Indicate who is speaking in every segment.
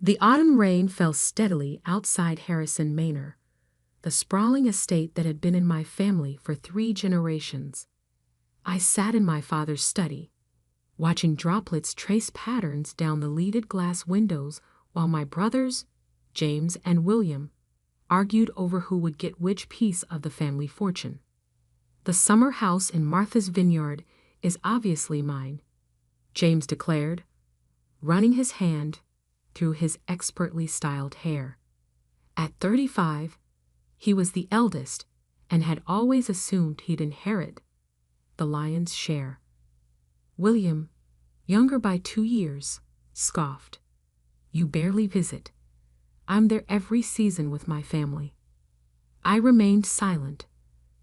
Speaker 1: The autumn rain fell steadily outside Harrison Manor, the sprawling estate that had been in my family for 3 generations. I sat in my father's study, watching droplets trace patterns down the leaded glass windows while my brothers, James and William, argued over who would get which piece of the family fortune. "The summer house in Martha's Vineyard is obviously mine," James declared, running his hand through his expertly styled hair. At 35, he was the eldest and had always assumed he'd inherit the lion's share. William, younger by 2 years, scoffed. "You barely visit. I'm there every season with my family." I remained silent,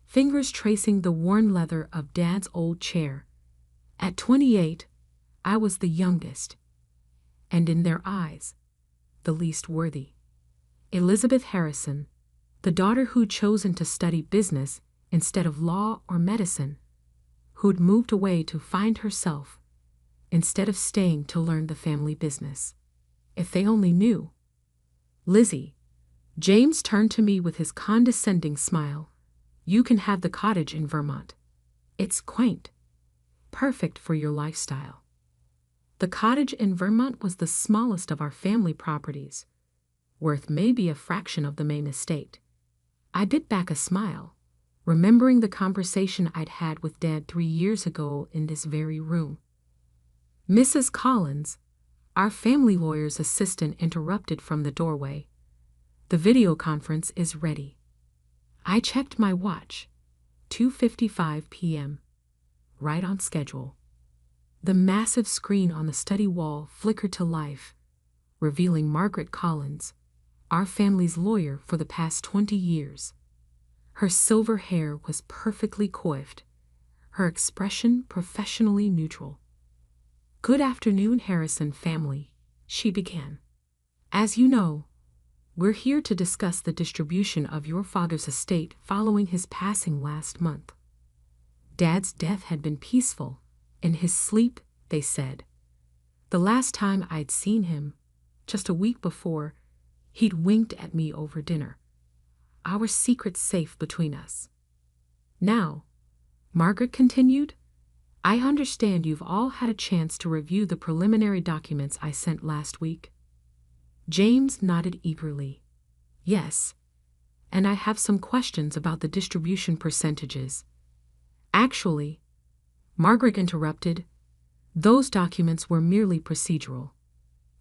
Speaker 1: fingers tracing the worn leather of Dad's old chair. At 28, I was the youngest, and in their eyes, the least worthy. Elizabeth Harrison, the daughter who'd chosen to study business instead of law or medicine, who'd moved away to find herself instead of staying to learn the family business. If they only knew. "Lizzie," James turned to me with his condescending smile, "you can have the cottage in Vermont. It's quaint, perfect for your lifestyle." The cottage in Vermont was the smallest of our family properties, worth maybe a fraction of the main estate. I bit back a smile, remembering the conversation I'd had with Dad 3 years ago in this very room. Mrs. Collins, our family lawyer's assistant, interrupted from the doorway. "The video conference is ready." I checked my watch. 2:55 p.m. Right on schedule. The massive screen on the study wall flickered to life, revealing Margaret Collins, our family's lawyer for the past 20 years. Her silver hair was perfectly coiffed, her expression professionally neutral. "Good afternoon, Harrison family," she began. "As you know, we're here to discuss the distribution of your father's estate following his passing last month. Dad's death had been peaceful, in his sleep, they said. The last time I'd seen him, just a week before, he'd winked at me over dinner. Our secret safe between us. Now," Margaret continued, "I understand you've all had a chance to review the preliminary documents I sent last week." James nodded eagerly. "Yes, and I have some questions about the distribution percentages." "Actually," Margaret interrupted, "those documents were merely procedural.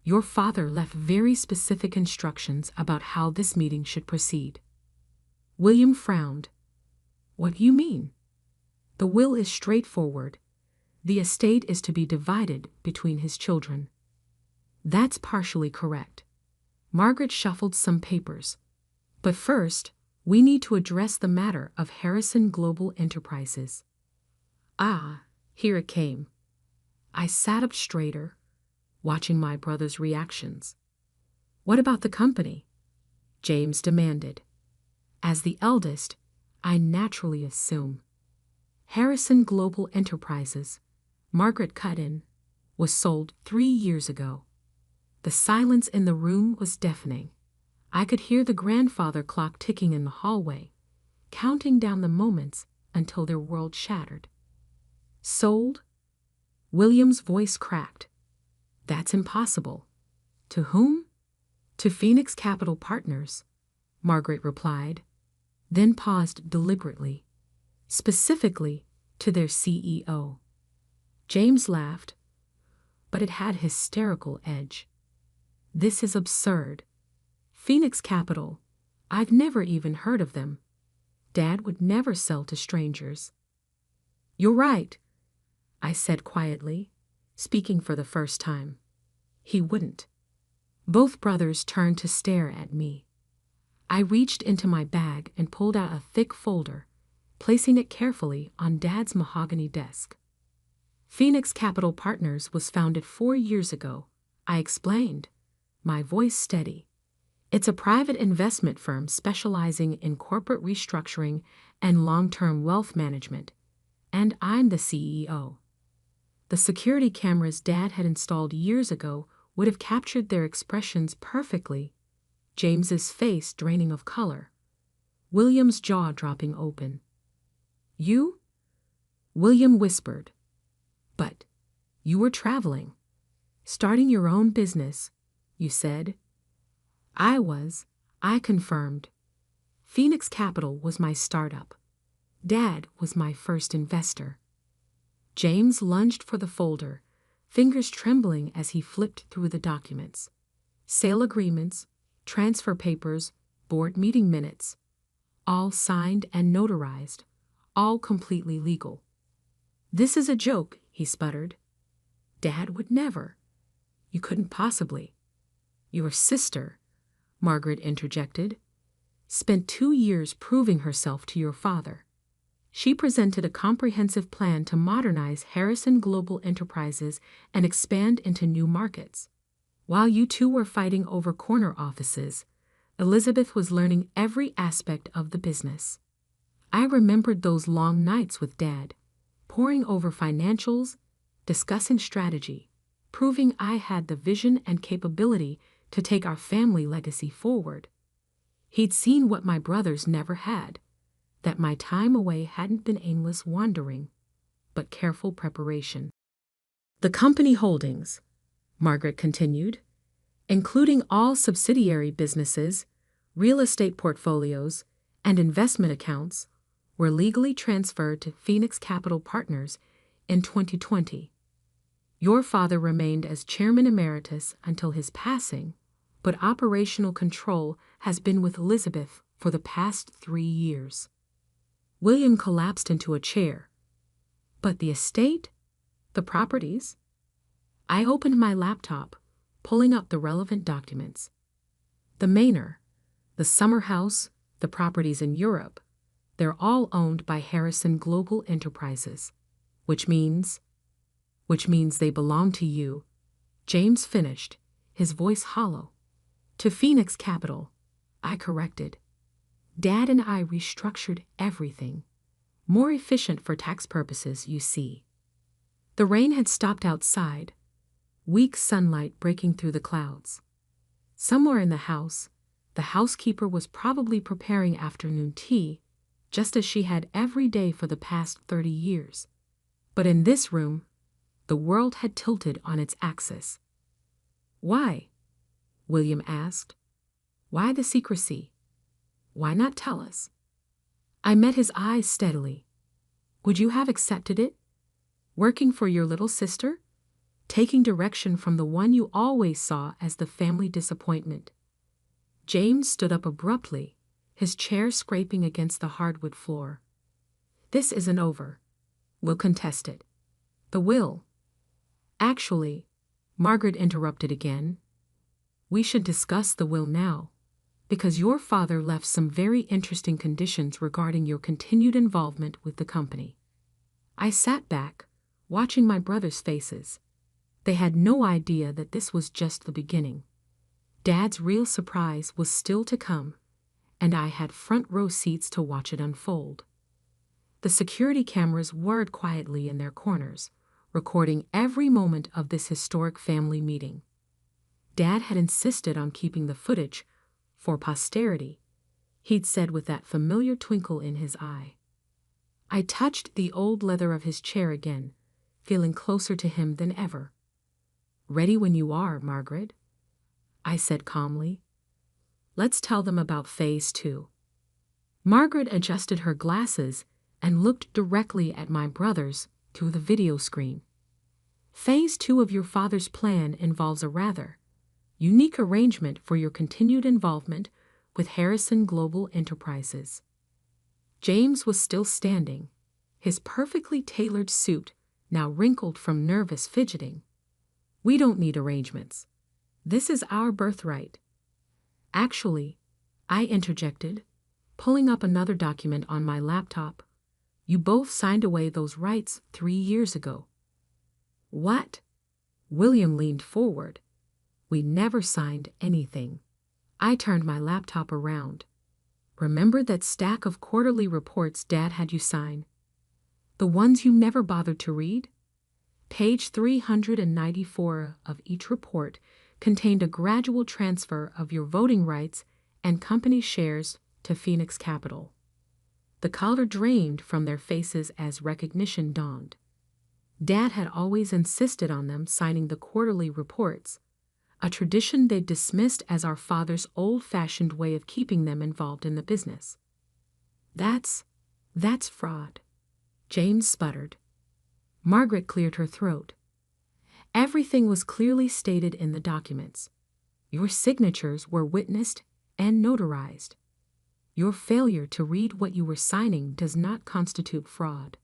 Speaker 1: Your father left very specific instructions about how this meeting should proceed." William frowned. "What do you mean?" "The will is straightforward. The estate is to be divided between his children." "That's partially correct." Margaret shuffled some papers. "But first, we need to address the matter of Harrison Global Enterprises." Ah, here it came. I sat up straighter, watching my brother's reactions. "What about the company?" James demanded. As the eldest, I naturally assume. "Harrison Global Enterprises," Margaret cut in, "was sold 3 years ago." The silence in the room was deafening. I could hear the grandfather clock ticking in the hallway, counting down the moments until their world shattered. "Sold?" William's voice cracked. "That's impossible." "To whom?" "To Phoenix Capital Partners," Margaret replied, then paused deliberately. "Specifically to their CEO." James laughed, but it had hysterical edge. "This is absurd. Phoenix Capital, I've never even heard of them. Dad would never sell to strangers." "You're right," I said quietly, speaking for the first time. "He wouldn't." Both brothers turned to stare at me. I reached into my bag and pulled out a thick folder, placing it carefully on Dad's mahogany desk. "Phoenix Capital Partners was founded 4 years ago," I explained, my voice steady. "It's a private investment firm specializing in corporate restructuring and long-term wealth management, and I'm the CEO. The security cameras Dad had installed years ago would have captured their expressions perfectly. James's face draining of color, William's jaw dropping open. "You?" William whispered. "But you were traveling, starting your own business, you said." "I was," I confirmed. "Phoenix Capital was my startup. Dad was my first investor." James lunged for the folder, fingers trembling as he flipped through the documents. Sale agreements, transfer papers, board meeting minutes, all signed and notarized, all completely legal. "This is a joke," he sputtered. "Dad would never. You couldn't possibly." "Your sister," Margaret interjected, "spent 2 years proving herself to your father. She presented a comprehensive plan to modernize Harrison Global Enterprises and expand into new markets. While you two were fighting over corner offices, Elizabeth was learning every aspect of the business." I remembered those long nights with Dad, poring over financials, discussing strategy, proving I had the vision and capability to take our family legacy forward. He'd seen what my brothers never had, that my time away hadn't been aimless wandering, but careful preparation. "The company holdings," Margaret continued, "including all subsidiary businesses, real estate portfolios, and investment accounts, were legally transferred to Phoenix Capital Partners in 2020. Your father remained as chairman emeritus until his passing, but operational control has been with Elizabeth for the past 3 years." William collapsed into a chair. "But the estate? The properties?" I opened my laptop, pulling up the relevant documents. "The manor, the summer house, the properties in Europe, they're all owned by Harrison Global Enterprises, which means they belong to you," James finished, his voice hollow. "To Phoenix Capital," I corrected. "Dad and I restructured everything. More efficient for tax purposes, you see." The rain had stopped outside, weak sunlight breaking through the clouds. Somewhere in the house, the housekeeper was probably preparing afternoon tea, just as she had every day for the past 30 years. But in this room, the world had tilted on its axis. "Why?" William asked. "Why the secrecy? Why not tell us?" I met his eyes steadily. "Would you have accepted it? Working for your little sister? Taking direction from the one you always saw as the family disappointment?" James stood up abruptly, his chair scraping against the hardwood floor. "This isn't over. We'll contest it." "The will." "Actually," Margaret interrupted again, "we should discuss the will now, because your father left some very interesting conditions regarding your continued involvement with the company." I sat back, watching my brothers' faces. They had no idea that this was just the beginning. Dad's real surprise was still to come, and I had front row seats to watch it unfold. The security cameras whirred quietly in their corners, recording every moment of this historic family meeting. Dad had insisted on keeping the footage for posterity, he'd said with that familiar twinkle in his eye. I touched the old leather of his chair again, feeling closer to him than ever. "Ready when you are, Margaret," I said calmly. "Let's tell them about Phase 2. Margaret adjusted her glasses and looked directly at my brothers through the video screen. "Phase 2 of your father's plan involves a rather unique arrangement for your continued involvement with Harrison Global Enterprises." James was still standing, his perfectly tailored suit now wrinkled from nervous fidgeting. "We don't need arrangements. This is our birthright." "Actually," I interjected, pulling up another document on my laptop, "you both signed away those rights 3 years ago." "What?" William leaned forward. "We never signed anything." I turned my laptop around. "Remember that stack of quarterly reports Dad had you sign? The ones you never bothered to read? Page 394 of each report contained a gradual transfer of your voting rights and company shares to Phoenix Capital. The color drained from their faces as recognition dawned. Dad had always insisted on them signing the quarterly reports, a tradition they'd dismissed as our father's old-fashioned way of keeping them involved in the business. That's fraud, James sputtered. Margaret cleared her throat. Everything was clearly stated in the documents. Your signatures were witnessed and notarized. Your failure to read what you were signing does not constitute fraud.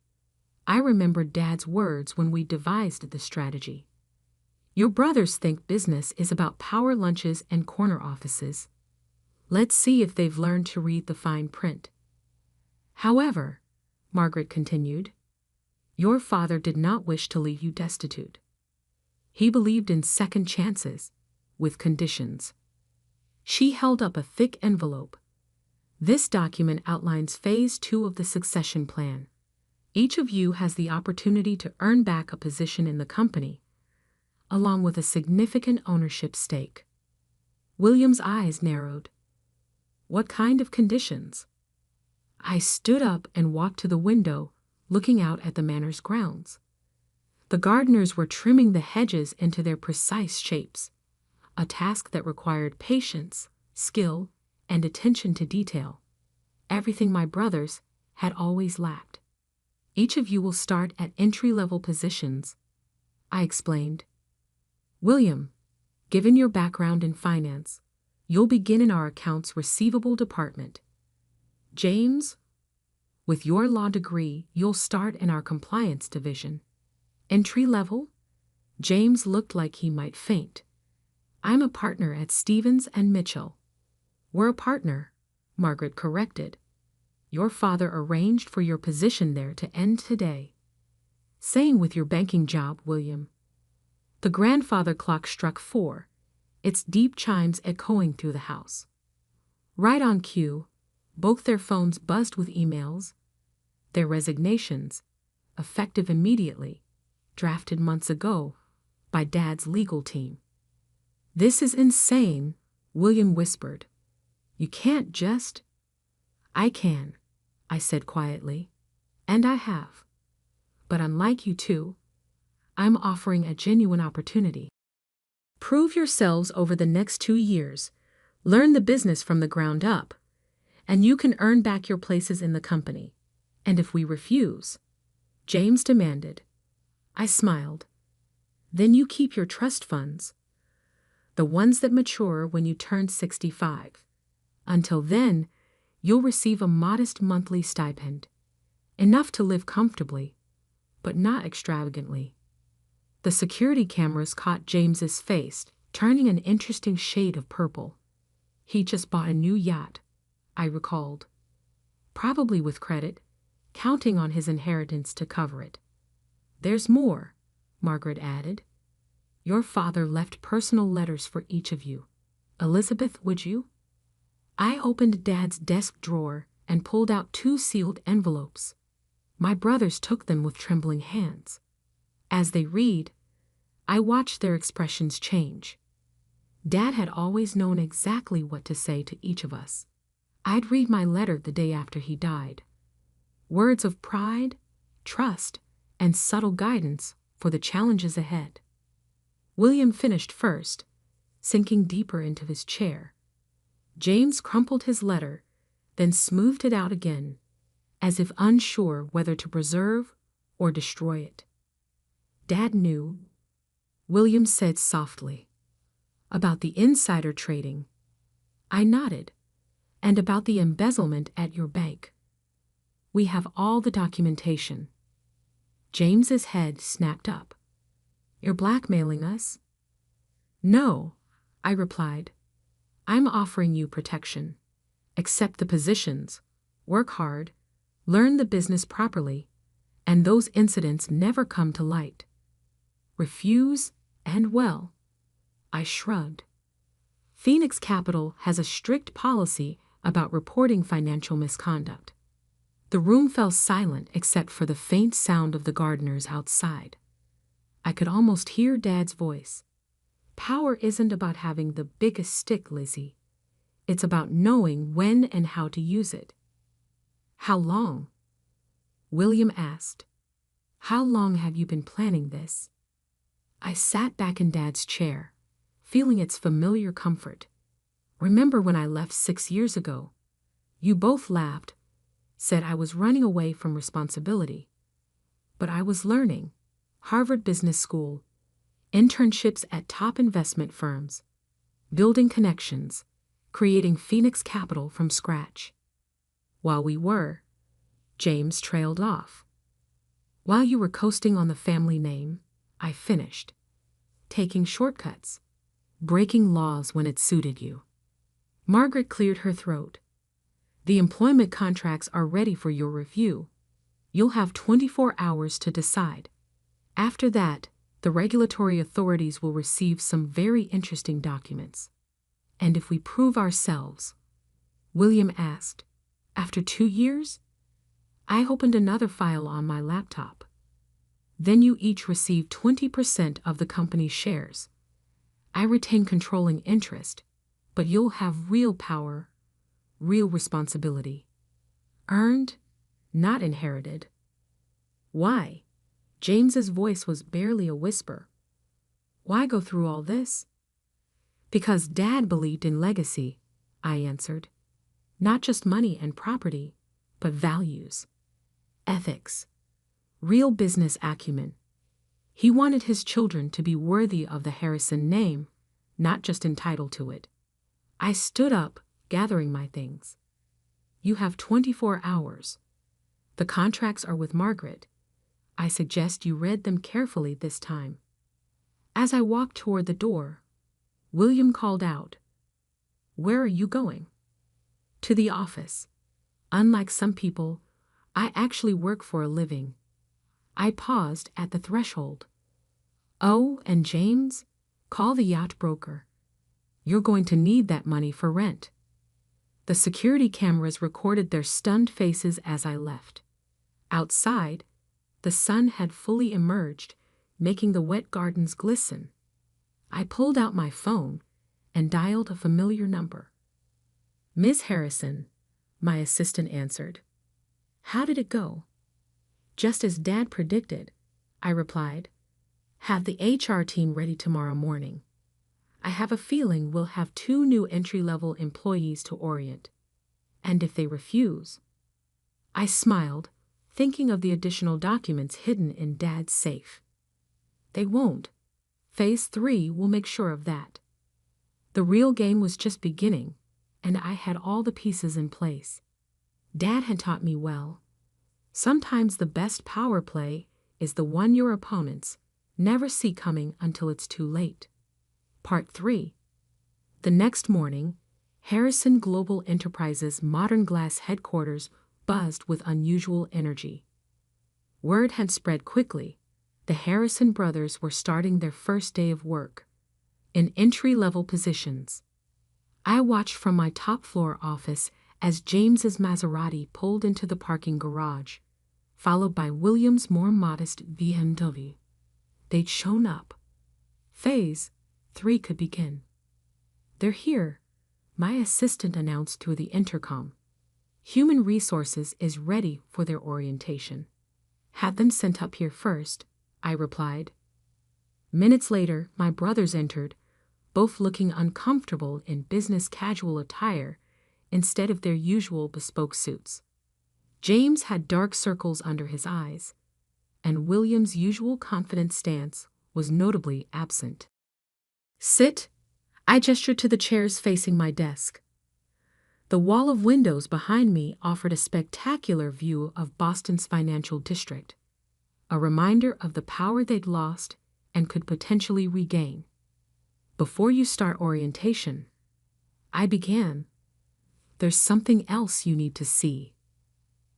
Speaker 1: I remembered Dad's words when we devised the strategy. Your brothers think business is about power lunches and corner offices. Let's see if they've learned to read the fine print. However, Margaret continued, your father did not wish to leave you destitute. He believed in second chances, with conditions. She held up a thick envelope. This document outlines Phase 2 of the succession plan. Each of you has the opportunity to earn back a position in the company, along with a significant ownership stake. William's eyes narrowed. What kind of conditions? I stood up and walked to the window, looking out at the manor's grounds. The gardeners were trimming the hedges into their precise shapes, a task that required patience, skill, and attention to detail, everything my brothers had always lacked. Each of you will start at entry-level positions, I explained. William, given your background in finance, you'll begin in our accounts receivable department. James, with your law degree, you'll start in our compliance division. Entry level? James looked like he might faint. I'm a partner at Stevens and Mitchell. We're a partner, Margaret corrected. Your father arranged for your position there to end today. Same with your banking job, William. The grandfather clock struck 4, its deep chimes echoing through the house. Right on cue, both their phones buzzed with emails. Their resignations, effective immediately, drafted months ago by Dad's legal team. This is insane, William whispered. You can't just... I can, I said quietly, and I have. But unlike you two, I'm offering a genuine opportunity. Prove yourselves over the next 2 years, learn the business from the ground up, and you can earn back your places in the company. And if we refuse, James demanded. I smiled. Then you keep your trust funds, the ones that mature when you turn 65. Until then, you'll receive a modest monthly stipend, enough to live comfortably, but not extravagantly. The security cameras caught James's face, turning an interesting shade of purple. He just bought a new yacht, I recalled. Probably with credit, counting on his inheritance to cover it. There's more, Margaret added. Your father left personal letters for each of you. Elizabeth, would you? I opened Dad's desk drawer and pulled out 2 sealed envelopes. My brothers took them with trembling hands. As they read, I watched their expressions change. Dad had always known exactly what to say to each of us. I'd read my letter the day after he died. Words of pride, trust, and subtle guidance for the challenges ahead. William finished first, sinking deeper into his chair. James crumpled his letter, then smoothed it out again, as if unsure whether to preserve or destroy it. Dad knew, William said softly. About the insider trading. I nodded. And about the embezzlement at your bank. We have all the documentation. James's head snapped up. You're blackmailing us? No, I replied. I'm offering you protection. Accept the positions, work hard, learn the business properly, and those incidents never come to light. Refuse, and well, I shrugged. Phoenix Capital has a strict policy about reporting financial misconduct. The room fell silent except for the faint sound of the gardeners outside. I could almost hear Dad's voice. Power isn't about having the biggest stick, Lizzie. It's about knowing when and how to use it. How long? William asked. How long have you been planning this? I sat back in Dad's chair, feeling its familiar comfort. Remember when I left 6 years ago? You both laughed, said I was running away from responsibility. But I was learning. Harvard Business School, internships at top investment firms, building connections, creating Phoenix Capital from scratch. While we were, James trailed off. While you were coasting on the family name, I finished. Taking shortcuts, breaking laws when it suited you. Margaret cleared her throat. The employment contracts are ready for your review. You'll have 24 hours to decide. After that, the regulatory authorities will receive some very interesting documents. And if we prove ourselves, William asked, after 2 years? I opened another file on my laptop. Then you each receive 20% of the company's shares. I retain controlling interest, but you'll have real power, real responsibility. Earned, not inherited. Why? James's voice was barely a whisper. Why go through all this? Because Dad believed in legacy, I answered. Not just money and property, but values, ethics, real business acumen. He wanted his children to be worthy of the Harrison name, not just entitled to it. I stood up, gathering my things. You have 24 hours. The contracts are with Margaret. I suggest you read them carefully this time. As I walked toward the door, William called out, Where are you going? To the office. Unlike some people, I actually work for a living. I paused at the threshold. Oh, and James, call the yacht broker. You're going to need that money for rent. The security cameras recorded their stunned faces as I left. Outside, the sun had fully emerged, making the wet gardens glisten. I pulled out my phone and dialed a familiar number. Miss Harrison, my assistant answered. How did it go? Just as Dad predicted, I replied. Have the HR team ready tomorrow morning. I have a feeling we'll have 2 new entry-level employees to orient. And if they refuse? I smiled, thinking of the additional documents hidden in Dad's safe. They won't. Phase 3 will make sure of that. The real game was just beginning, and I had all the pieces in place. Dad had taught me well. Sometimes the best power play is the one your opponents never see coming until it's too late. Part 3. The next morning, Harrison Global Enterprises' Modern Glass headquarters buzzed with unusual energy. Word had spread quickly. The Harrison brothers were starting their first day of work, in entry-level positions. I watched from my top-floor office as James's Maserati pulled into the parking garage, followed by William's more modest BMW. They'd shown up. Phase 3 could begin. They're here, my assistant announced through the intercom. Human Resources is ready for their orientation. Had them sent up here first, I replied. Minutes later, my brothers entered, both looking uncomfortable in business casual attire instead of their usual bespoke suits. James had dark circles under his eyes, and William's usual confident stance was notably absent. Sit, I gestured to the chairs facing my desk. The wall of windows behind me offered a spectacular view of Boston's financial district, a reminder of the power they'd lost and could potentially regain. Before you start orientation, I began. There's something else you need to see.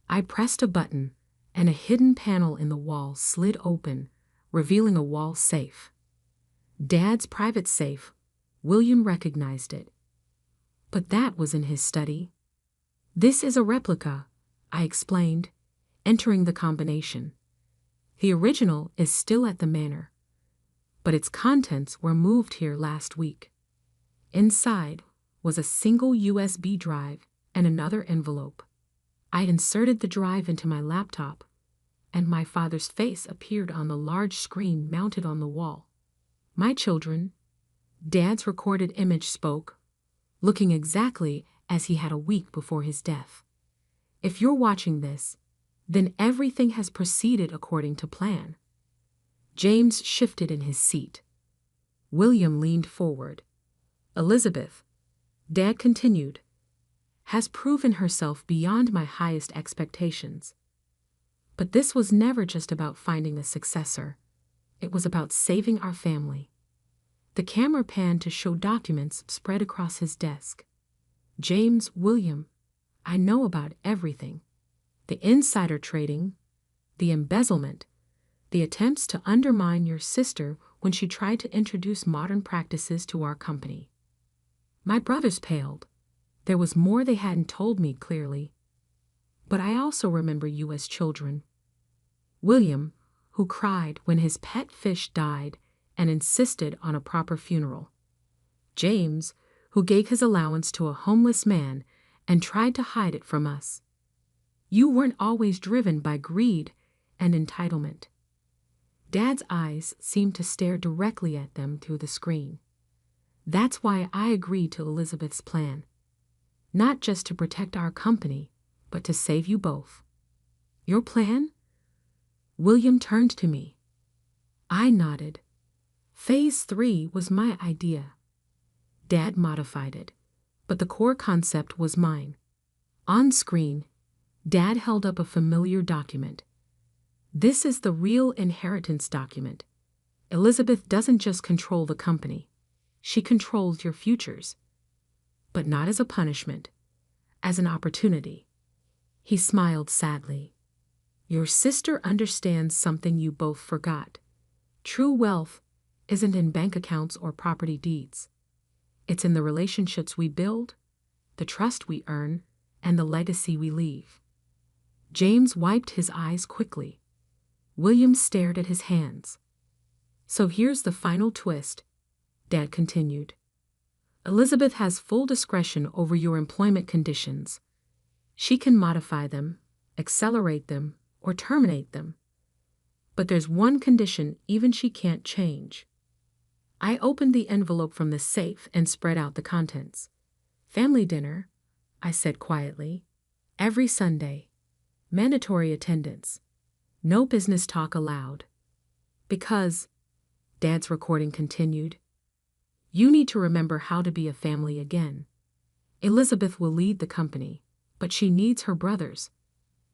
Speaker 1: I pressed a button, and a hidden panel in the wall slid open, revealing a wall safe. Dad's private safe. William recognized it. But that was in his study. This is a replica, I explained, entering the combination. The original is still at the manor. but its contents were moved here last week. Inside was a single USB drive and another envelope. I inserted the drive into my laptop, and my father's face appeared on the large screen mounted on the wall. "My children," Dad's recorded image spoke, looking exactly as he had a week before his death. "If you're watching this, then everything has proceeded according to plan." James shifted in his seat. William leaned forward. "Elizabeth," Dad continued, "has proven herself beyond my highest expectations. But this was never just about finding a successor. It was about saving our family." The camera panned to show documents spread across his desk. "James, William, I know about everything. The insider trading, the embezzlement, the attempts to undermine your sister when she tried to introduce modern practices to our company." My brothers paled. There was more they hadn't told me clearly. But I also remember you as children. William, who cried when his pet fish died and insisted on a proper funeral. James, who gave his allowance to a homeless man and tried to hide it from us. You weren't always driven by greed and entitlement. Dad's eyes seemed to stare directly at them through the screen. "That's why I agreed to Elizabeth's plan. Not just to protect our company, but to save you both." "Your plan?" William turned to me. I nodded. Phase 3 was my idea. Dad modified it, but the core concept was mine. On screen, Dad held up a familiar document. "This is the real inheritance document. Elizabeth doesn't just control the company. She controls your futures. But not as a punishment, as an opportunity." He smiled sadly. "Your sister understands something you both forgot. True wealth isn't in bank accounts or property deeds. It's in the relationships we build, the trust we earn, and the legacy we leave." James wiped his eyes quickly. William stared at his hands. "So here's the final twist," Dad continued. "Elizabeth has full discretion over your employment conditions. She can modify them, accelerate them, or terminate them. But there's one condition even she can't change." I opened the envelope from the safe and spread out the contents. "Family dinner," I said quietly. "Every Sunday. Mandatory attendance. No business talk allowed. Because," Dad's recording continued, "you need to remember how to be a family again. Elizabeth will lead the company, but she needs her brothers.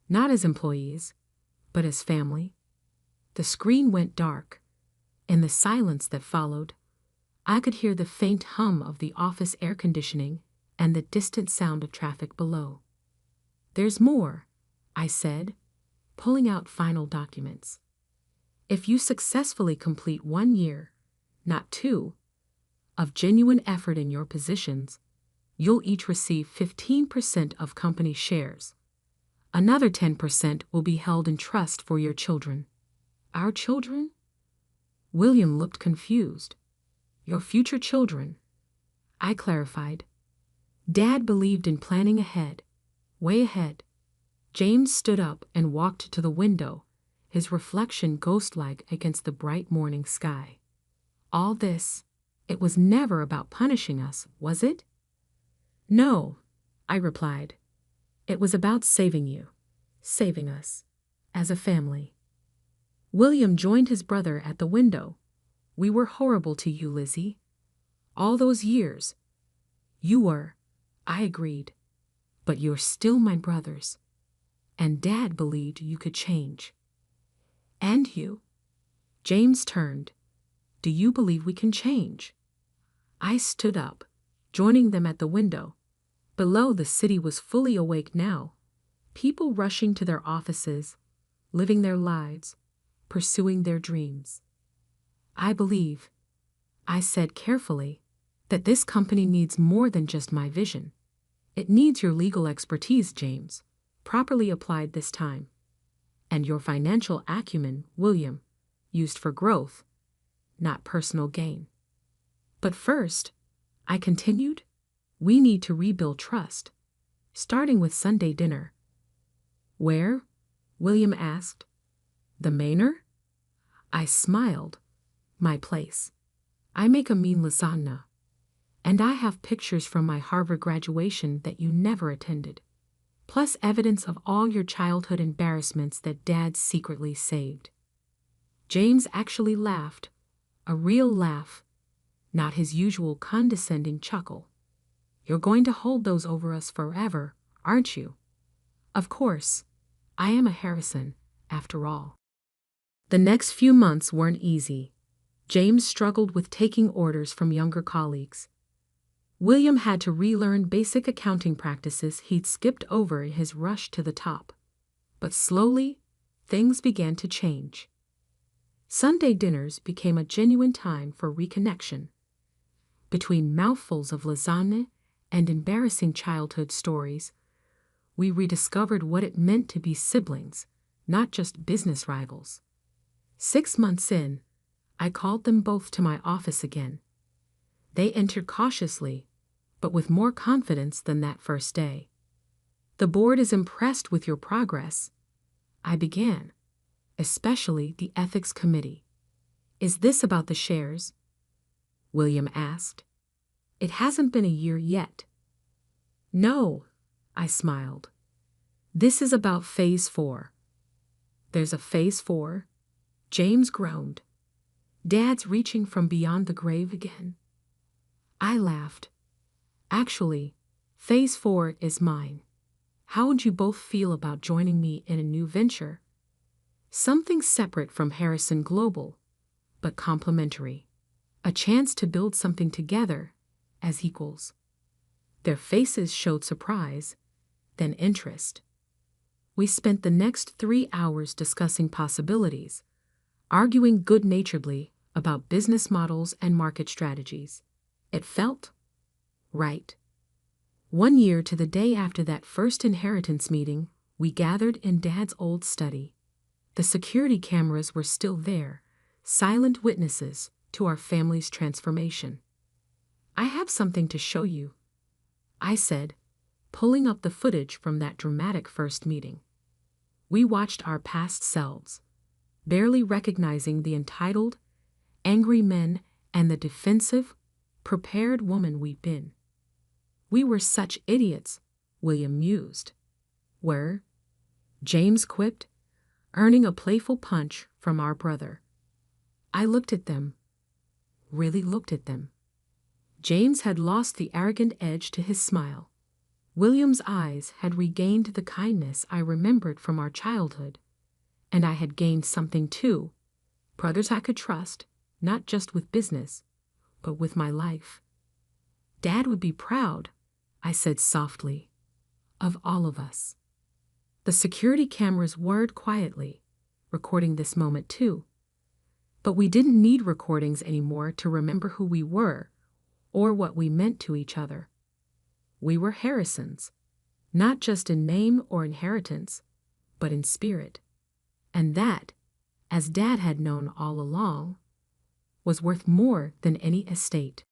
Speaker 1: Not as employees, but as family." The screen went dark. In the silence that followed, I could hear the faint hum of the office air conditioning and the distant sound of traffic below. "There's more," I said, pulling out final documents. "If you successfully complete 1 year, not 2, of genuine effort in your positions, you'll each receive 15% of company shares. Another 10% will be held in trust for your children." "Our children?" William looked confused. "Your future children," I clarified. Dad believed in planning ahead, way ahead. James stood up and walked to the window, his reflection ghost-like against the bright morning sky. "All this, it was never about punishing us, was it?" "No," I replied. "It was about saving you, saving us, as a family." William joined his brother at the window. "We were horrible to you, Lizzie. All those years." "You were," I agreed. "But you're still my brothers. And Dad believed you could change." "And you?" James turned. "Do you believe we can change?" I stood up, joining them at the window. Below, the city was fully awake now. People rushing to their offices, living their lives, pursuing their dreams. "I believe," I said carefully, "that this company needs more than just my vision. It needs your legal expertise, James, properly applied this time. And your financial acumen, William, used for growth, not personal gain. But first, I continued, we need to rebuild trust, starting with Sunday dinner. Where? William asked. The Manor? I smiled. My place. I make a mean lasagna. And I have pictures from my Harvard graduation that you never attended, plus evidence of all your childhood embarrassments that Dad secretly saved. James actually laughed, a real laugh, not his usual condescending chuckle. You're going to hold those over us forever, aren't you? Of course. I am a Harrison, after all. The next few months weren't easy. James struggled with taking orders from younger colleagues. William had to relearn basic accounting practices he'd skipped over in his rush to the top. But slowly, things began to change. Sunday dinners became a genuine time for reconnection. Between mouthfuls of lasagna and embarrassing childhood stories, we rediscovered what it meant to be siblings, not just business rivals. 6 months in, I called them both to my office again. They entered cautiously, but with more confidence than that first day. The board is impressed with your progress, I began, especially the ethics committee. Is this about the shares? William asked. It hasn't been a year yet. No, I smiled. This is about Phase 4. There's a Phase 4? James groaned. Dad's reaching from beyond the grave again. I laughed. Actually, Phase 4 is mine. How would you both feel about joining me in a new venture? Something separate from Harrison Global, but complementary. A chance to build something together as equals. Their faces showed surprise, then interest. We spent the next 3 hours discussing possibilities, arguing good-naturedly about business models and market strategies. It felt right. 1 year to the day after that first inheritance meeting, we gathered in Dad's old study. The security cameras were still there, silent witnesses to our family's transformation. I have something to show you, I said, pulling up the footage from that dramatic first meeting. We watched our past selves, barely recognizing the entitled, angry men and the defensive, prepared woman we'd been. We were such idiots, William mused. Were? James quipped, earning a playful punch from our brother. I looked at them, really looked at them. James had lost the arrogant edge to his smile. William's eyes had regained the kindness I remembered from our childhood, and I had gained something too, brothers I could trust, not just with business, but with my life. Dad would be proud, I said softly, of all of us. The security cameras whirred quietly, recording this moment too. But we didn't need recordings anymore to remember who we were or what we meant to each other. We were Harrisons, not just in name or inheritance, but in spirit. And that, as Dad had known all along, was worth more than any estate.